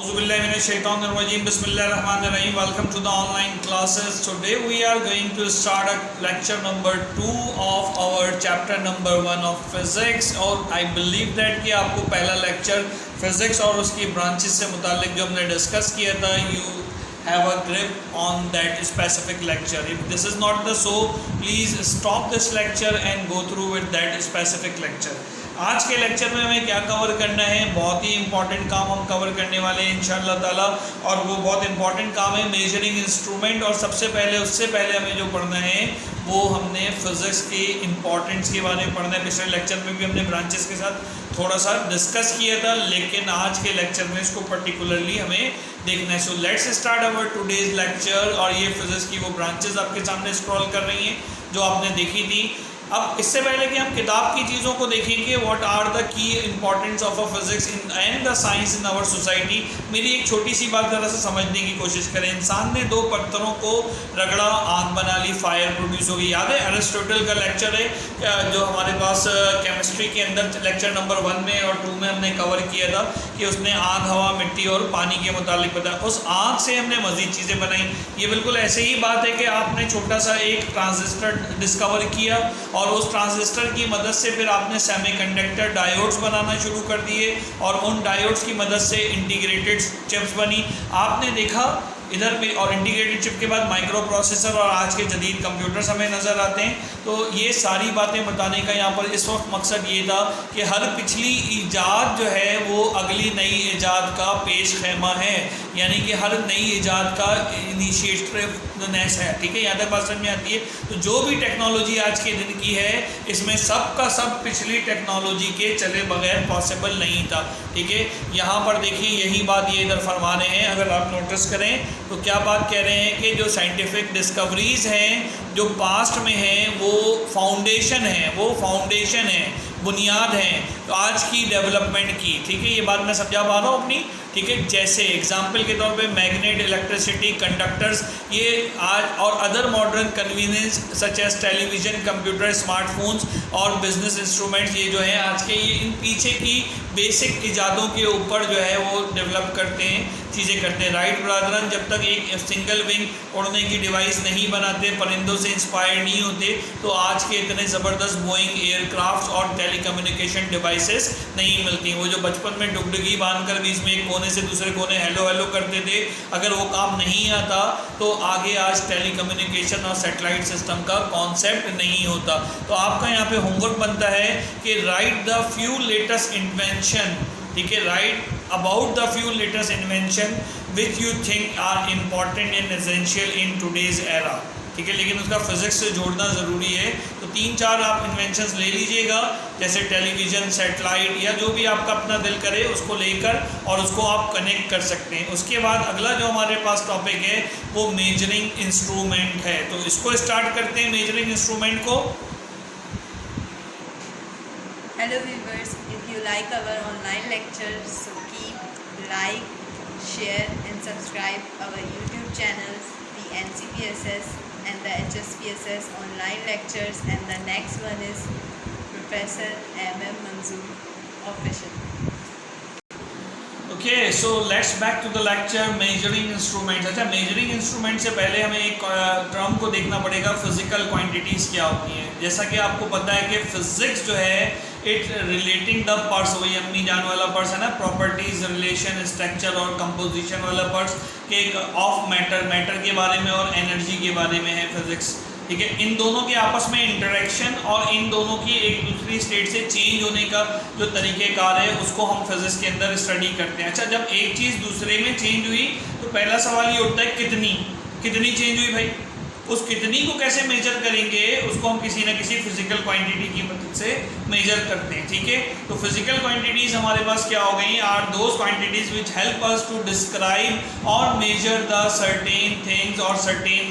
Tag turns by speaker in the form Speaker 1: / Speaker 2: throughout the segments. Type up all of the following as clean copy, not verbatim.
Speaker 1: Bismillahirrahmanirrahim. Welcome to the online classes. Today we are going to start a lecture number 2 of our chapter number 1 of physics. और I believe that कि आपको पहला lecture physics और उसकी branches से मुतालिक जो हमने discuss किया था, you have a grip on that specific lecture. If this is not the so, please stop this lecture and go through with that specific lecture. आज के लेक्चर में हमें क्या कवर करना है, बहुत ही इंपॉर्टेंट काम हम कवर करने वाले हैं इंशाअल्लाह ताला, और वो बहुत इंपॉर्टेंट काम है मेजरिंग इंस्ट्रूमेंट। और उससे पहले हमें जो पढ़ना है वो हमने फिज़िक्स के इम्पॉर्टेंस के बारे में पढ़ना है। पिछले लेक्चर में भी हमने ब्रांचेस के साथ थोड़ा सा डिस्कस किया था, लेकिन आज के लेक्चर में इसको पर्टिकुलरली हमें देखना है। So let's start our today's lecture. और ये फिज़िक्स की वो ब्रांचेस आपके सामने स्क्रॉल कर रही हैं जो आपने देखी थी। अब इससे पहले कि हम किताब की चीज़ों को देखेंगे, what are the key importance of a physics in and the science in our society, मेरी एक छोटी सी बात ज़रा सा समझने की कोशिश करें। इंसान ने दो पत्थरों को रगड़ा, आग बना ली, फायर प्रोड्यूस होगी। याद है एरिस्टोटल का लेक्चर है जो हमारे पास केमिस्ट्री के अंदर लेक्चर नंबर 1 में और 2 में हमने कवर किया था कि उसने आग, हवा, मिट्टी और पानी के मुतालिक बताया। उस आग से हमने मज़ीद चीज़ें बनाई। ये बिल्कुल ऐसे ही बात है कि आपने छोटा सा एक ट्रांजिस्टर डिस्कवर किया और उस ट्रांजिस्टर की मदद से फिर आपने सेमीकंडक्टर डायोड्स बनाना शुरू कर दिए, और उन डायोड्स की मदद से इंटीग्रेटेड चिप्स बनी। आपने देखा इधर भी, और इंटीग्रेटेड चिप के बाद माइक्रो प्रोसेसर और आज के जदीद कंप्यूटर्स हमें नज़र आते हैं। तो ये सारी बातें बताने का यहाँ पर इस वक्त मकसद ये था कि हर पिछली ईजाद जो है वो अगली नई ईजाद का पेश खैमा है, यानी कि हर नई ईजाद का इनिशिएटिवनेस है। ठीक है, यहाँ तक बात समझ में आती है। तो जो भी टेक्नोलॉजी आज के दिन की है, इसमें सब का सब पिछली टेक्नोलॉजी के चले बगैर पॉसिबल नहीं था। ठीक है, यहाँ पर देखिए यही बात ये इधर फरमा रहे हैं। अगर आप नोटिस करें तो क्या बात कह रहे हैं कि जो साइंटिफिक डिस्कवरीज़ हैं जो पास्ट में हैं वो फाउंडेशन है, बुनियाद हैं तो आज की डेवलपमेंट की। ठीक है, ये बात मैं समझा पा रहा हूँ अपनी। ठीक है, जैसे एग्जाम्पल के तौर पे मैग्नेट, इलेक्ट्रिसिटी, कंडक्टर्स, ये आज और other modern convenience such as television, computer, smartphones और बिजनेस इंस्ट्रूमेंट्स, ये जो है आज के ये इन पीछे की बेसिक इजादों के ऊपर जो है वो डेवलप करते हैं, चीज़ें करते हैं। राइट ब्रदरन जब तक एक सिंगल विंग उड़ने की डिवाइस नहीं बनाते, परिंदों से इंस्पायर नहीं होते, तो आज के इतने ज़बरदस्त बोइंग एयरक्राफ्ट और टेलीकम्युनिकेशन डिवाइसेस नहीं मिलती। वो जो बचपन में डुगडुगी बांधकर बीच में एक कोने से दूसरे कोने हेलो हेलो करते थे, अगर वो काम नहीं आता तो आगे आज टेलीकम्युनिकेशन और सैटेलाइट सिस्टम का कॉन्सेप्ट नहीं होता। तो आपका यहाँ पे होमवर्क बनता है कि write the few latest invention, ठीक है, write about the few latest invention which you think are important and essential in today's era. ठीक है, लेकिन उसका फिज़िक्स से जोड़ना ज़रूरी है। तो 3-4 आप इन्वेंशंस ले लीजिएगा, जैसे टेलीविज़न, सैटेलाइट या जो भी आपका अपना दिल करे उसको लेकर, और उसको आप कनेक्ट कर सकते हैं। उसके बाद अगला जो हमारे पास टॉपिक है वो मेजरिंग इंस्ट्रूमेंट है। तो इसको स्टार्ट करते हैं, मेजरिंग इंस्ट्रूमेंट को।
Speaker 2: Hello viewers, if you like our online lectures, so keep like, share and subscribe our YouTube channels, the NCPSS and the HSPSS online lectures, and the next one is Professor M.M. Manzoor official.
Speaker 1: Okay, so let's back to the lecture measuring instruments. अच्छा, measuring instrument से पहले हमें एक term को देखना पड़ेगा, physical quantities क्या होती हैं। जैसा कि आपको पता है कि फिजिक्स जो है इट रिलेटिंग द पार्ट्स, वही अम्मी जान वाला पार्ट्स है ना, प्रॉपर्टीज़, रिलेशन, स्ट्रक्चर और कंपोजिशन वाला पार्ट्स के एक ऑफ मैटर के बारे में और एनर्जी के बारे में है फिजिक्स। ठीक है, इन दोनों के आपस में इंटरेक्शन और इन दोनों की एक दूसरी स्टेट से चेंज होने का जो तरीक़ेकार है उसको हम फिज़िक्स के अंदर स्टडी करते हैं। अच्छा, जब एक चीज़ दूसरे में चेंज हुई तो पहला सवाल ये उठता है कितनी चेंज हुई भाई। उस कितनी को कैसे मेजर करेंगे, उसको हम किसी न किसी फिजिकल क्वांटिटी की मदद से मेजर करते हैं। ठीक है, तो फिजिकल क्वांटिटीज़ हमारे पास क्या हो गई, are those quantities which help us to describe और मेजर द सर्टेन थिंग्स और सर्टेन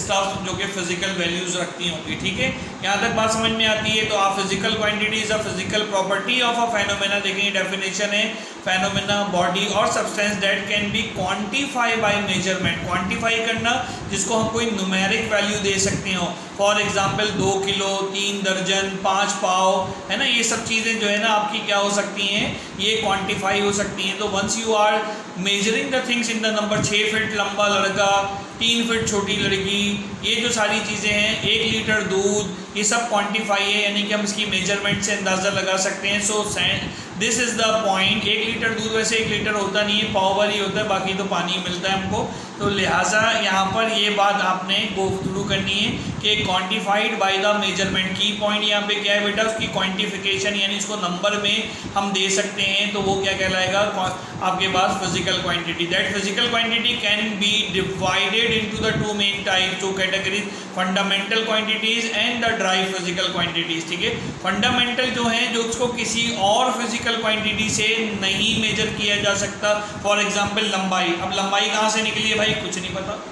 Speaker 1: स्टफ जो कि फिजिकल वैल्यूज़ रखती होंगी। ठीक है, यहाँ तक बात समझ में आती है। तो आप physical quantities a physical property of a phenomena देखेंगे, डेफिनेशन है फेनोमेना, बॉडी और substance that can be quantify by measurement. Quantify करना जिसको हम कोई न्यूमेरिक वैल्यू दे सकते हो, फॉर एग्जांपल 2 किलो, 3 दर्जन, 5 पाव, है ना, ये सब चीज़ें जो है ना आपकी क्या हो सकती हैं, ये क्वांटिफाई हो सकती हैं। तो once you are measuring the things in the number, 6 feet लंबा लड़का, 3 फीट छोटी लड़की, ये जो सारी चीज़ें हैं, 1 लीटर दूध, ये सब क्वांटिफाई है, यानी कि हम इसकी मेजरमेंट से अंदाज़ा लगा सकते हैं। So this is the point. 1 litre दूध वैसे 1 लीटर होता नहीं है, पाव भर ही होता है, बाकी तो पानी मिलता है हमको। तो लिहाजा यहाँ पर ये बात आपने गो थ्रू करनी है कि क्वांटिफाइड बाय द मेजरमेंट। की पॉइंट यहाँ पे क्या है बेटा, उसकी क्वांटिफिकेशन, यानी इसको नंबर में हम दे सकते हैं, तो वो क्या कहलाएगा आपके पास physical quantity. That physical quantity can be divided into the 2 main type, 2 categories, fundamental quantities and the derived physical quantities. ठीक है, फंडामेंटल जो है, जो उसको किसी और फिजिकल क्वांटिटी से नहीं मेजर किया जा सकता। फॉर एग्जांपल लंबाई। अब लंबाई कहाँ से निकली है भाई, कुछ नहीं पता।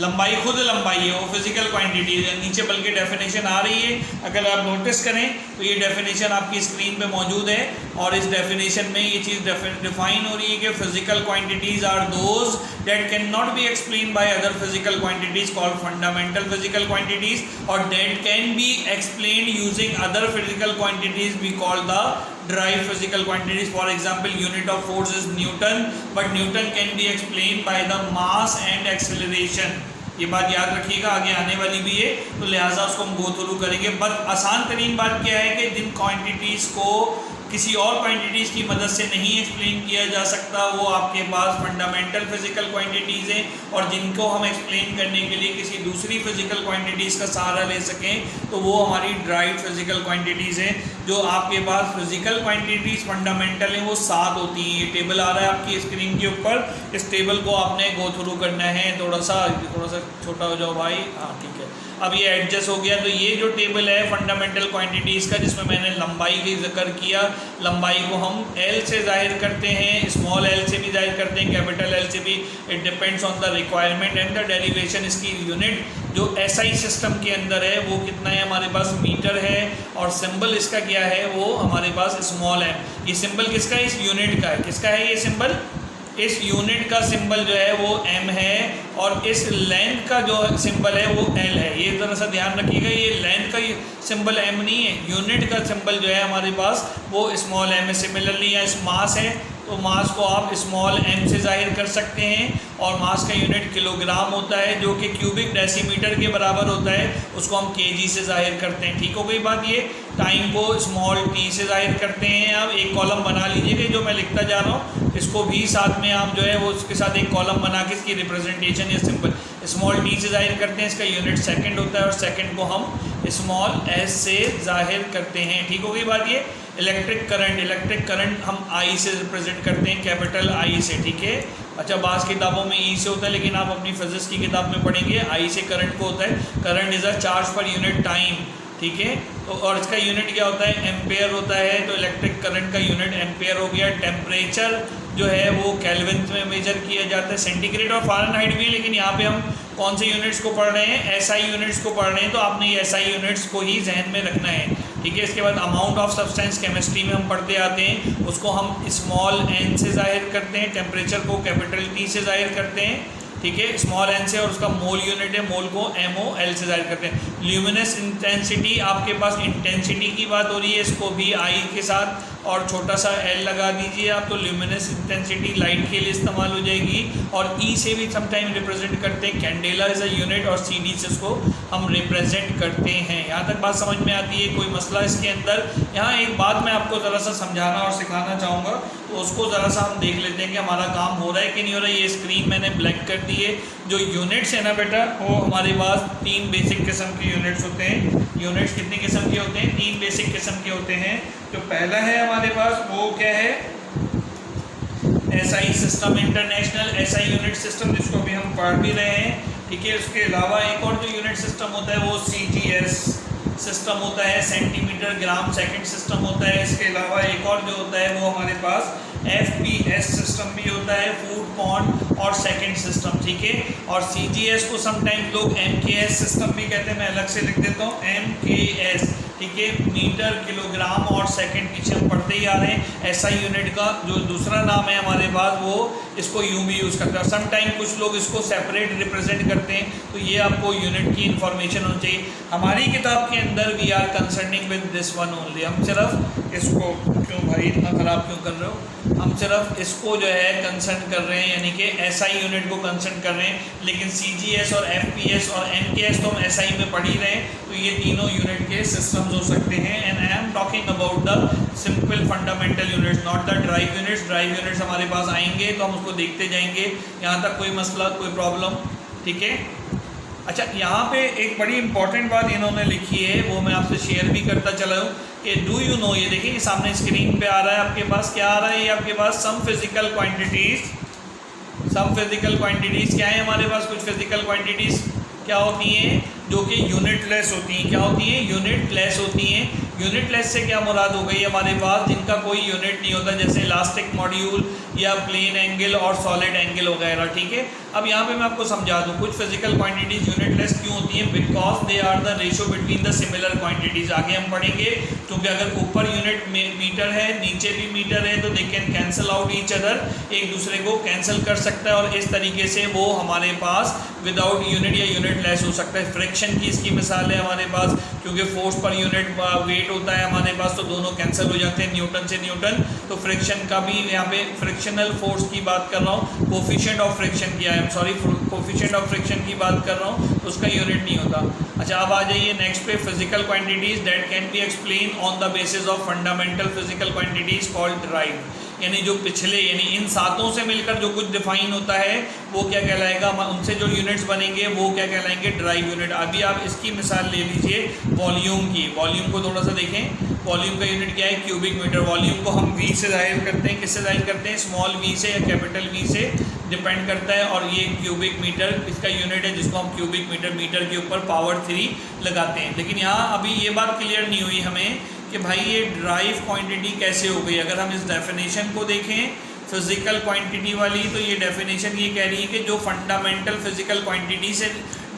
Speaker 1: लंबाई खुद लंबाई है, वो फिजिकल क्वांटिटी है। नीचे बल्कि डेफिनेशन आ रही है, अगर आप नोटिस करें तो ये डेफिनेशन आपकी स्क्रीन पे मौजूद है, और इस डेफिनेशन में ये चीज़ डिफाइन हो रही है कि physical quantities are those that can not be explain by other physical quantities called fundamental physical quantities, और that can be explain using other physical quantities we call the derive physical quantities. For example unit of force is Newton, but Newton can be explain by the mass and acceleration. ये बात याद रखिएगा, आगे आने वाली भी है, तो लिहाजा उसको हम गो थ्रू करेंगे। बट आसान तरीन बात क्या है कि जिन क्वांटिटीज़ को किसी और क्वांटिटीज़ की मदद से नहीं एक्सप्लेन किया जा सकता, वो आपके पास फंडामेंटल फिजिकल क्वांटिटीज़ हैं, और जिनको हम एक्सप्लेन करने के लिए किसी दूसरी फिजिकल क्वांटिटीज़ का सहारा ले सकें, तो वो हमारी ड्राइव फिजिकल क्वांटिटीज़ हैं। जो आपके पास फिजिकल क्वांटिटीज़ फंडामेंटल हैं वो 7 होती हैं। ये टेबल आ रहा है आपकी स्क्रीन के ऊपर, इस टेबल को आपने गो थ्रू करना है। थोड़ा सा छोटा हो जाओ भाई, हाँ ठीक है, अब ये एडजस्ट हो गया। तो ये जो टेबल है फंडामेंटल क्वांटिटीज़ का, जिसमें मैंने लंबाई की जिक्र किया, लंबाई को हम L से जाहिर करते हैं, स्मॉल l से भी जाहिर करते हैं, कैपिटल L से भी। It depends on the requirement and the derivation. इसकी यूनिट जो SI सिस्टम के अंदर है वो कितना है, हमारे पास मीटर है, और सिंबल इसका क्या है, वो हमारे पास स्मॉल m। ये सिंबल किसका है, इस यूनिट का है। किसका है ये सिंबल, इस यूनिट का सिंबल जो है वो m है, और इस लेंथ का जो सिंबल है वो l है। ये ज़रा सा ध्यान रखिएगा, ये लेंथ का सिंबल m नहीं है, यूनिट का सिंबल जो है हमारे पास वो स्मॉल m है। सिमिलरली या मास है, तो मास को आप स्मॉल m से जाहिर कर सकते हैं, और मास का यूनिट किलोग्राम होता है, जो कि क्यूबिक डेसीमीटर के बराबर होता है, उसको हम kg से जाहिर करते हैं। ठीक हो गई बात। ये टाइम को स्मॉल t से जाहिर करते हैं। आप एक कॉलम बना लीजिएगा, जो मैं लिखता जा रहा हूँ इसको भी साथ में आप जो है वो उसके साथ एक कॉलम बना के इसकी रिप्रेजेंटेशन या सिंबल स्मॉल t से जाहिर करते हैं। इसका यूनिट सेकंड होता है, और सेकंड को हम स्मॉल s से जाहिर करते हैं। ठीक हो गई बात। ये इलेक्ट्रिक करंट हम I से रिप्रेजेंट करते हैं, कैपिटल I से। ठीक है, अच्छा बाज़ किताबों में E से होता है, लेकिन आप अपनी फिजिक्स की किताब में पढ़ेंगे I से करंट को होता है। Current is a charge per unit time. ठीक है, तो और इसका यूनिट क्या होता है, एम्पेयर होता है। तो इलेक्ट्रिक करंट का यूनिट एम्पेयर हो गया। टेम्परेचर जो है वो केल्विन में मेजर किया जाता है। सेंटीग्रेड और फ़ारेनहाइट भी है, लेकिन यहाँ पे हम कौन से यूनिट्स को पढ़ रहे हैं, SI यूनिट्स को पढ़ रहे हैं, तो आपने ये SI यूनिट्स को ही जहन में रखना है। ठीक है, इसके बाद अमाउंट ऑफ सब्सटेंस केमिस्ट्री में हम पढ़ते आते हैं, उसको हम स्मॉल n से जाहिर करते हैं, टेम्परेचर को कैपिटल T से जाहिर करते हैं। ठीक है, स्मॉल n से, और उसका मोल यूनिट है, मोल को MOL से जाहिर करते हैं। ल्यूमिनस इंटेंसिटी, आपके पास इंटेंसिटी की बात हो रही है, इसको भी I के साथ और छोटा सा L लगा दीजिए आप, तो ल्यूमिनस इंटेंसिटी लाइट के लिए इस्तेमाल हो जाएगी। और E से भी समटाइम रिप्रेजेंट करते हैं, कैंडेला इज़ अ यूनिट, और CD से उसको हम रिप्रेजेंट करते हैं। यहाँ तक बात समझ में आती है, कोई मसला इसके अंदर। यहाँ एक बात मैं आपको ज़रा सा समझाना और सिखाना चाहूँगा, तो उसको ज़रा सा हम देख लेते हैं कि हमारा काम हो रहा है कि नहीं हो रहा है। ये स्क्रीन मैंने ब्लैक कर दी है। जो यूनिट्स है ना बेटा, वो हमारे पास 3 बेसिक किस्म के यूनिट्स होते हैं। यूनिट्स कितने किस्म के होते हैं, 3 बेसिक किस्म के होते हैं। जो पहला है हमारे पास वो क्या है, SI system, international SI unit system, जिसको भी हम पढ़ भी रहे हैं। ठीक है, उसके अलावा एक और जो यूनिट सिस्टम होता है वो CGS सिस्टम होता है, सेंटीमीटर ग्राम सेकंड सिस्टम होता है। इसके अलावा एक और जो होता है वो हमारे पास FPS सिस्टम भी होता है, फूड पॉन्ड और सेकंड सिस्टम। ठीक है, और CGS को समटाइम्स लोग MKS सिस्टम भी कहते हैं, मैं अलग से लिख देता हूँ MKS। ठीक है। मीटर, किलोग्राम और सेकंड पीछे हम पढ़ते ही आ रहे हैं। एसआई यूनिट का जो दूसरा नाम है हमारे पास, वो इसको यूं भी यूज़ करते हैं। सम टाइम कुछ लोग इसको सेपरेट रिप्रेजेंट करते हैं, तो ये आपको यूनिट की इंफॉर्मेशन होनी चाहिए। हमारी किताब के अंदर we are concerning with this one only. हम सिर्फ इसको, क्यों भाई इतना ख़राब क्यों कर रहे हो, हम सिर्फ इसको जो है कंसर्न कर रहे हैं, यानी कि एसआई यूनिट को कंसर्न कर रहे हैं। लेकिन सीजीएस और एफपीएस और एमकेएस तो हम एसआई में पढ़ ही रहे हैं, तो ये तीनों यूनिट के सिस्टम्स हो सकते हैं। And I am talking about the simple fundamental units, not the drive units. Drive units हमारे पास आएंगे तो हम उसको देखते जाएंगे, यहाँ तक कोई मसला, कोई प्रॉब्लम, ठीक है। अच्छा, यहाँ पे एक बड़ी इंपॉर्टेंट बात इन्होंने लिखी है, वो मैं आपसे शेयर भी करता चला हूँ कि डू यू नो, ये देखिए सामने स्क्रीन पे आ रहा है आपके पास, क्या आ रहा है ये आपके पास, some physical quantities. Some physical quantities क्या है हमारे पास, कुछ फिजिकल क्वांटिटीज़ क्या होती हैं जो कि यूनिटलेस होती हैं। क्या होती हैं? यूनिटलेस होती हैं। यूनिटलेस से क्या मुराद हो गई हमारे पास, जिनका कोई यूनिट नहीं होता, जैसे इलास्टिक मॉड्यूल या प्लेन एंगल और सॉलिड एंगल वगैरह, ठीक है। अब यहाँ पे मैं आपको समझा दूँ, कुछ फिजिकल क्वांटिटीज़ यूनिटलेस क्यों होती हैं, because they are the ratio between the similar quantities. आगे हम पढ़ेंगे, क्योंकि अगर ऊपर यूनिट मीटर है, नीचे भी मीटर है, तो they can cancel out each other, एक दूसरे को कैंसिल कर सकता है, और इस तरीके से वो हमारे पास विदाउट यूनिट या यूनिटलेस हो सकता है। फ्रिक्शन की इसकी मिसाल है हमारे पास, क्योंकि फोर्स पर यूनिट वेट होता है हमारे पास, तो दोनों कैंसिल हो जाते हैं, न्यूटन से न्यूटन। तो फ्रिक्शन का भी यहाँ पे फ्रिक्शनल फोर्स की बात कर रहा हूँ, कोफिशिएंट ऑफ फ्रिक्शन की, I am sorry, coefficient of friction की बात कर रहा हूँ, तो उसका यूनिट नहीं होता। अच्छा, अब आ जाइए नेक्स्ट पे, physical quantities that can be explain on the basis of fundamental physical quantities called drive. यानी जो पिछले, यानी इन सातों से मिलकर जो कुछ डिफाइन होता है वो क्या कहलाएगा, उनसे जो यूनिट्स बनेंगे वो क्या कहलाएंगे, ड्राइव यूनिट। अभी आप इसकी मिसाल ले लीजिए वॉल्यूम की। वॉल्यूम को थोड़ा सा देखें, वॉल्यूम का यूनिट क्या है, क्यूबिक मीटर। वॉल्यूम को हम वी से जाहिर करते हैं, किससे जाहिर करते हैं, स्मॉल वी से या कैपिटल वी से, डिपेंड करता है। और ये क्यूबिक मीटर इसका यूनिट है, जिसको हम क्यूबिक मीटर, मीटर के ऊपर पावर 3 लगाते हैं। लेकिन यहाँ अभी ये बात क्लियर नहीं हुई हमें कि भाई ये ड्राइव क्वांटिटी कैसे हो गई। अगर हम इस डेफिनेशन को देखें फिजिकल क्वांटिटी वाली, तो ये डेफिनेशन ये कह रही है कि जो फंडामेंटल फिजिकल क्वांटिटी से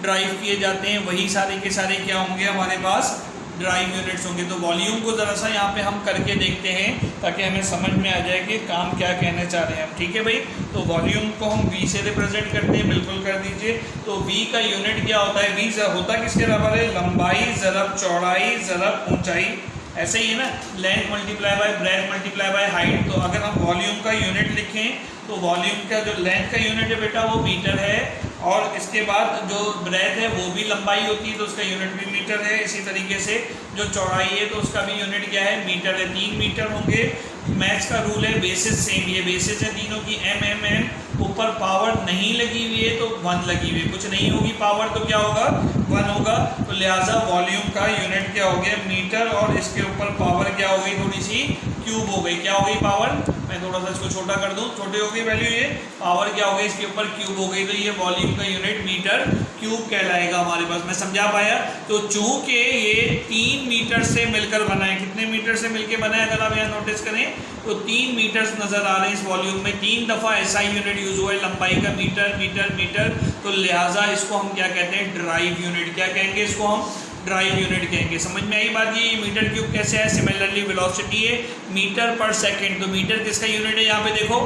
Speaker 1: ड्राइव किए जाते हैं वही सारे के सारे क्या होंगे हमारे पास, ड्राइव यूनिट्स होंगे। तो वॉल्यूम को ज़रा सा यहाँ पे हम करके देखते हैं, ताकि हमें समझ में आ जाए कि काम क्या कहना चाह रहे हैं हम, ठीक है भाई। तो वॉल्यूम को हम वी से रिप्रेजेंट करते हैं, बिल्कुल कर दीजिए। तो वी का यूनिट क्या होता है, वी होता किसके बराबर है, लंबाई ज़रब चौड़ाई ज़रब ऊंचाई, ऐसे ही है ना, length multiply by breath multiply by height. तो अगर हम वॉल्यूम का यूनिट लिखें, तो वॉल्यूम का जो लेंथ का यूनिट है बेटा वो मीटर है, और इसके बाद जो ब्रेथ है वो भी लंबाई होती है, तो उसका यूनिट भी मीटर है। इसी तरीके से जो चौड़ाई है तो उसका भी यूनिट क्या है, मीटर है। 3 मीटर होंगे। मैथ्स का रूल है, बेसिस सेम, ये बेसिस है तीनों की, एम एम एम। ऊपर पावर नहीं लगी हुई है तो 1 लगी हुई है, कुछ नहीं होगी पावर तो क्या होगा, 1 होगा। तो लिहाजा वॉल्यूम का यूनिट क्या हो गया, मीटर, और इसके ऊपर पावर क्या हो गई, थोड़ी सी क्यूब हो गई। क्या हो गई पावर, मैं थोड़ा सा इसको छोटा कर दूं, छोटी हो गई वैल्यू, ये पावर क्या हो गई, इसके ऊपर क्यूब हो गई। तो ये वॉल्यूम का यूनिट मीटर क्यूब कहलाएगा हमारे पास। मैं समझा पाया। तो चूंकि ये 3 मीटर से मिलकर बना है, कितने मीटर से मिलकर बना है, अगर आप यहाँ नोटिस करें तो 3 मीटर्स नजर आ रहे हैं इस वॉल्यूम में। 3 दफ़ा एसआई यूनिट यूज हुआ है लंबाई का, मीटर मीटर मीटर। तो लिहाजा इसको हम क्या कहते हैं, ड्राइव यूनिट। क्या कहेंगे इसको हम, ड्राइव यूनिट कहेंगे। समझ में आई बात। ये मीटर क्यूब कैसे है, सिमिलरली वेलोसिटी है मीटर पर सेकंड। तो मीटर किसका यूनिट है, यहाँ पे देखो,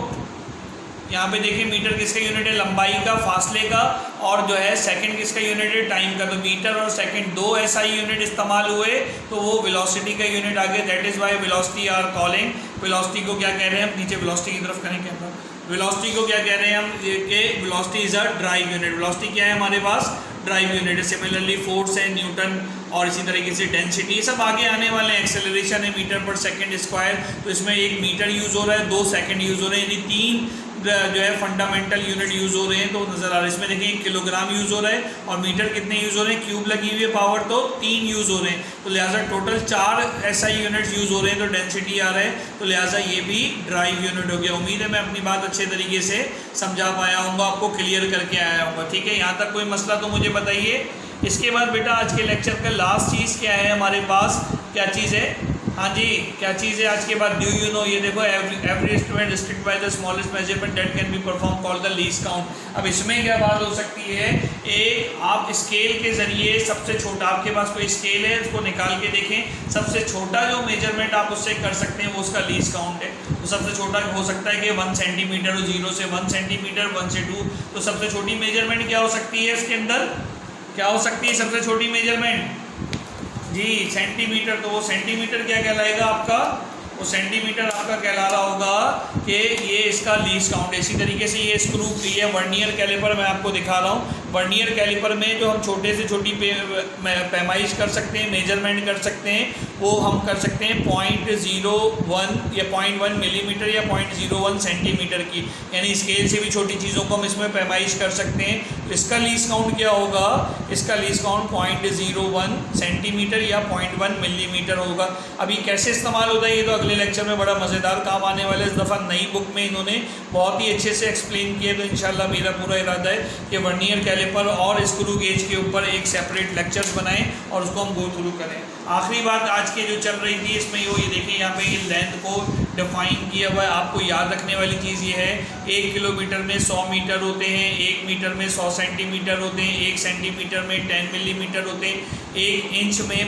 Speaker 1: यहाँ पे देखिए मीटर किसका यूनिट है, लंबाई का, फासले का, और जो है सेकंड किसका यूनिट है, टाइम का। तो मीटर और सेकंड 2 एसआई यूनिट इस्तेमाल हुए, तो वो वेलोसिटी का यूनिट आ गया। That is why velocity are calling. Velocity को क्या कह रहे हैं हम, नीचे वेलोसिटी की तरफ करें कैमरा, वेलोसिटी को क्या कह रहे हैं हम, कि velocity is a drive unit. Velocity क्या है हमारे पास, ड्राइव यूनिट है। सिमिलरली फोर्स है न्यूटन, और इसी तरीके से डेंसिटी, ये सब आगे आने वाले हैं। एक्सेलरेशन है मीटर पर सेकंड स्क्वायर, तो इसमें 1 मीटर यूज़ हो रहा है, 2 सेकंड यूज़ हो रहे हैं, यानी 3 जो है फंडामेंटल यूनिट यूज़ हो रहे हैं। तो नज़र आ रहा है इसमें, देखिए किलोग्राम यूज़ हो रहा है, और मीटर कितने यूज़ हो रहे हैं, क्यूब लगी हुई है पावर, तो 3 यूज़ हो रहे हैं। तो लिहाजा टोटल 4 एसआई यूनिट्स यूज़ हो रहे हैं, तो डेंसिटी आ रहा है। तो लिहाजा ये भी ड्राइव यूनिट हो गया। उम्मीद है मैं अपनी बात अच्छे तरीके से समझा पाया हूँगा, आपको क्लियर करके आया हूँगा, ठीक है। यहाँ तक कोई मसला तो मुझे बताइए। इसके बाद बेटा आज के लेक्चर का लास्ट चीज़ क्या है हमारे पास, क्या चीज़ है, हाँ जी, क्या चीज़ है आज के बाद? Do you know? ये देखो, every instrument restrict by the smallest measurement that can be perform called the least count. अब इसमें क्या बात हो सकती है, एक आप स्केल के जरिए सबसे छोटा, आपके पास कोई स्केल है उसको निकाल के देखें, सबसे छोटा जो मेजरमेंट आप उससे कर सकते हैं वो उसका लीस्ट काउंट है। तो सबसे छोटा हो सकता है कि 1 सेंटीमीटर, 0 से 1 सेंटीमीटर, 1 से 2। तो सबसे छोटी मेजरमेंट क्या हो सकती है इसके अंदर? क्या हो सकती है सबसे छोटी मेजरमेंट? G centimetre. तो वो सेंटीमीटर क्या कहलाएगा आपका? वो सेंटीमीटर आपका कहला रहा होगा कि ये इसका लीस्ट काउंट है। इसी तरीके से ये स्क्रू, ये वर्नियर कैलिपर मैं आपको दिखा रहा हूँ। वर्नियर कैलिपर में जो हम छोटे से छोटी पैमाइश कर सकते हैं, मेजरमेंट कर सकते हैं, वो हम कर सकते हैं 0.01 या 0.1 मिलीमीटर या 0.01 सेंटीमीटर की, यानी स्केल से भी छोटी चीज़ों को हम इसमें पैमाइश कर सकते हैं। इसका लीस्ट काउंट क्या होगा? इसका लीस्ट काउंट 0.01 सेंटीमीटर या 0.1 मिलीमीटर होगा। अभी कैसे इस्तेमाल होता है ये तो अगले लेक्चर में बड़ा मज़ेदार काम आने वाला है। इस दफ़ा नई बुक में इन्होंने बहुत ही अच्छे से एक्सप्लेन किए, तो इंशाल्लाह मेरा पूरा इरादा है कि वर्नियर कैलिपर और स्क्रू गेज के ऊपर एक सेपरेट लेक्चर्स बनाएं और उसको हम गो थ्रू करें। आखिरी बात आज की जो चल रही थी इसमें ये देखिए, यहाँ पे ये लेंथ को डिफाइन किया हुआ है। आपको याद रखने वाली चीज़ ये है, 1 किलोमीटर में 100 मीटर होते हैं, 1 मीटर में 100 सेंटीमीटर होते हैं, 1 सेंटीमीटर में 10 मिलीमीटर होते हैं, 1 इंच में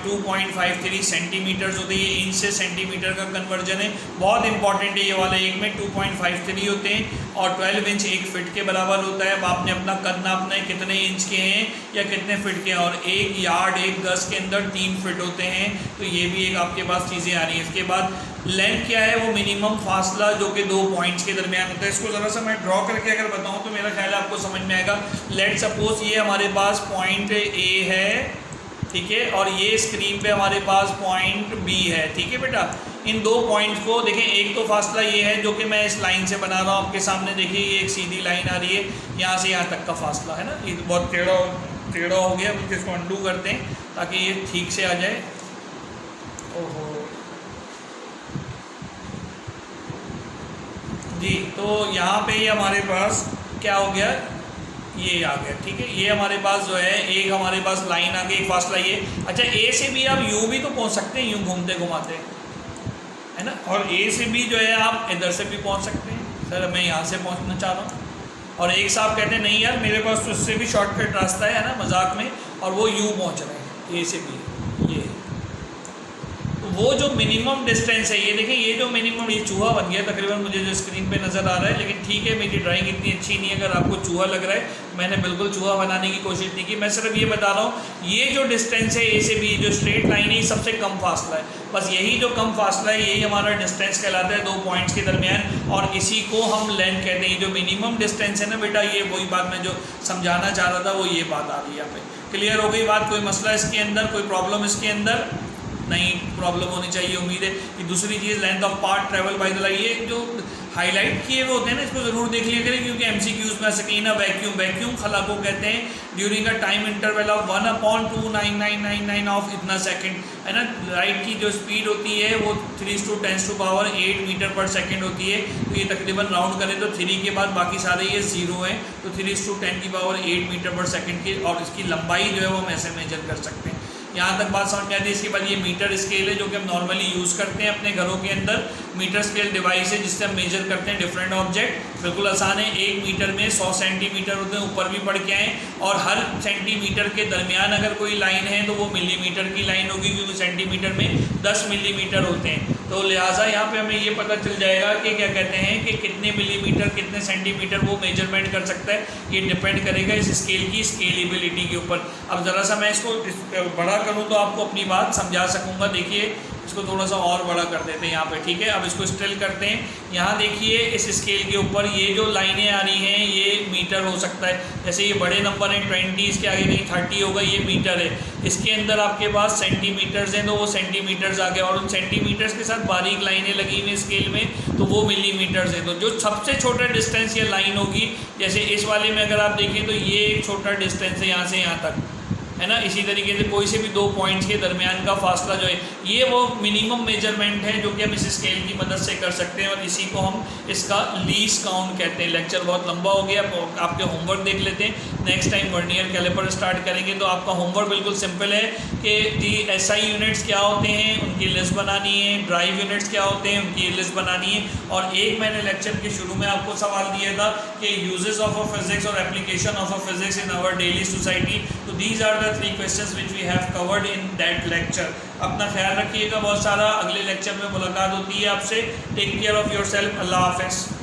Speaker 1: 2.53 सेंटीमीटर्स होते हैं। ये इंच से सेंटीमीटर का कन्वर्जन है, बहुत इंपॉर्टेंट है ये वाला। 1 में 2.53 होते हैं और 12 इंच 1 फिट के बराबर होता है। अब आपने अपना कद नापना है कितने इंच के हैं या कितने फिट के हैं, और 1 यार्ड 1 गज के अंदर 3 फिट होते हैं। तो ये भी एक आपके पास चीज़ें आ रही हैं। इसके बाद लेंथ क्या है? वो मिनिमम फासला जो कि 2 पॉइंट्स के दरमियान होता है। इसको ज़रा सा मैं ड्रॉ करके अगर बताऊँ तो मेरा ख्याल है आपको समझ में आएगा। लेट सपोज ये हमारे पास पॉइंट ए है, ठीक है, और ये स्क्रीन पे हमारे पास पॉइंट बी है, ठीक है बेटा। इन 2 पॉइंट्स को देखें, एक तो फासला ये है जो कि मैं इस लाइन से बना रहा हूँ आपके सामने, देखिए ये एक सीधी लाइन आ रही है, यहाँ से यहाँ तक का फासला है ना। ये बहुत टेढ़ा हो गया, अब इसको अंडू करते हैं ताकि ये ठीक से आ जाए। ओहो जी, तो यहाँ पे ये हमारे पास क्या हो गया, ये आ गया, ठीक है। ये हमारे पास जो है एक हमारे पास लाइन आ गई, एक फासला ये। अच्छा, ए से भी आप यूँ भी तो पहुँच सकते हैं, यूँ घूमते घुमाते, है ना। और ए से भी जो है आप इधर से भी पहुँच सकते हैं। सर मैं यहाँ से पहुँचना चाह रहा हूँ, और एक साहब कहते हैं नहीं यार मेरे पास तो उससे भी शॉर्टकट रास्ता है ना, मजाक में, और वो यूँ पहुँच रहे हैं ए से भी। ये वो जो मिनिमम डिस्टेंस है, ये देखें, ये जो मिनिमम, ये चूहा बन गया तकरीबन मुझे जो स्क्रीन पे नज़र आ रहा है, लेकिन ठीक है मेरी ड्राइंग इतनी अच्छी नहीं है। अगर आपको चूहा लग रहा है, मैंने बिल्कुल चूहा बनाने की कोशिश नहीं की, मैं सिर्फ ये बता रहा हूँ ये जो डिस्टेंस है ए से बी, जो स्ट्रेट लाइन है, सबसे कम फासला है। बस यही जो कम फासला है यही हमारा डिस्टेंस कहलाता है 2 पॉइंट्स के दरमियान, और इसी को हम लेंथ कहते हैं। जो मिनिमम डिस्टेंस है ना बेटा, ये वही बात मैं जो समझाना चाह रहा था, वो ये बात आ रही है यहाँ पे। क्लियर हो गई बात? कोई मसला इसके अंदर, कोई प्रॉब्लम इसके अंदर नहीं? प्रॉब्लम होनी चाहिए, उम्मीद है। कि दूसरी चीज़ length of part travel by the line, ये जो हाईलाइट किए हुए होते हैं ना, इसको ज़रूर देख लिया करें, क्योंकि MCQs में सकीना वैक्यूम खला को कहते हैं during a time interval of 1/29999 of इतना सेकंड, है ना। लाइट की जो स्पीड होती है वो 3×10⁸ मीटर पर सेकंड होती है। तो ये तकरीबन राउंड करें तो 3 के बाद बाकी सारे ये 0 हैं, तो 3×10⁸ मीटर पर सेकंड की, और इसकी लंबाई जो है वो हम ऐसे मेजर कर सकते हैं। यहाँ तक बात समझ में आती है। इसके बाद ये मीटर स्केल है जो कि हम नॉर्मली यूज़ करते हैं अपने घरों के अंदर। मीटर स्केल डिवाइस है जिससे हम मेजर करते हैं डिफरेंट ऑब्जेक्ट। बिल्कुल आसान है। 1 मीटर में 100 सेंटीमीटर होते हैं, ऊपर भी पढ़ के आएँ। और हर सेंटीमीटर के दरमियान अगर कोई लाइन है तो वो मिलीमीटर की लाइन होगी, क्योंकि सेंटीमीटर में 10 मिलीमीटर होते हैं। तो लिहाजा यहाँ पे हमें ये पता चल जाएगा कि क्या कहते हैं कि कितने मिलीमीटर कितने सेंटीमीटर वो मेजरमेंट कर सकता है। ये डिपेंड करेगा इस स्केल की स्केलेबिलिटी के ऊपर। अब ज़रा सा मैं इसको बड़ा करूँ तो आपको अपनी बात समझा सकूँगा। देखिए इसको थोड़ा सा और बड़ा कर देते हैं यहाँ पे, ठीक है। अब इसको स्टिल करते हैं। यहाँ देखिए इस स्केल के ऊपर ये जो लाइनें आ रही हैं ये मीटर हो सकता है। जैसे ये बड़े नंबर हैं 20, इसके आगे कहीं 30 होगा, ये मीटर है। इसके अंदर आपके पास सेंटीमीटर्स हैं तो वो सेंटीमीटर्स आ गए, और उन सेंटीमीटर्स के साथ बारीक लाइनें लगी हुई स्केल में तो वो मिलीमीटर्स है। तो जो सबसे छोटा डिस्टेंस या लाइन होगी, जैसे इस वाले में अगर आप देखें तो ये एक छोटा डिस्टेंस है यहाँ से यहाँ तक, है ना। इसी तरीके से कोई से भी दो पॉइंट्स के दरमियान का फासला जो है ये वो मिनिमम मेजरमेंट है जो कि हम इस स्केल की मदद से कर सकते हैं और इसी को हम इसका लीस्ट काउंट कहते हैं। लेक्चर बहुत लंबा हो गया, आपके होमवर्क देख लेते हैं। Next time vernier caliper start करेंगे तो आपका होमवर्क बिल्कुल सिंपल है कि जी SI यूनिट्स क्या होते हैं उनकी लिस्ट बनानी है, ड्राइव यूनिट्स क्या होते हैं उनकी लिस्ट बनानी है। और एक मैंने लेक्चर के शुरू में आपको सवाल दिया था कि यूजेस ऑफ अ फिजिक्स और application of a physics in our daily society. तो these are the 3 questions which we have covered in that lecture. अपना ख्याल रखिएगा बहुत सारा। अगले लेक्चर में मुलाकात होती है आपसे। Take care of yourself. अल्लाह हाफ़िज़।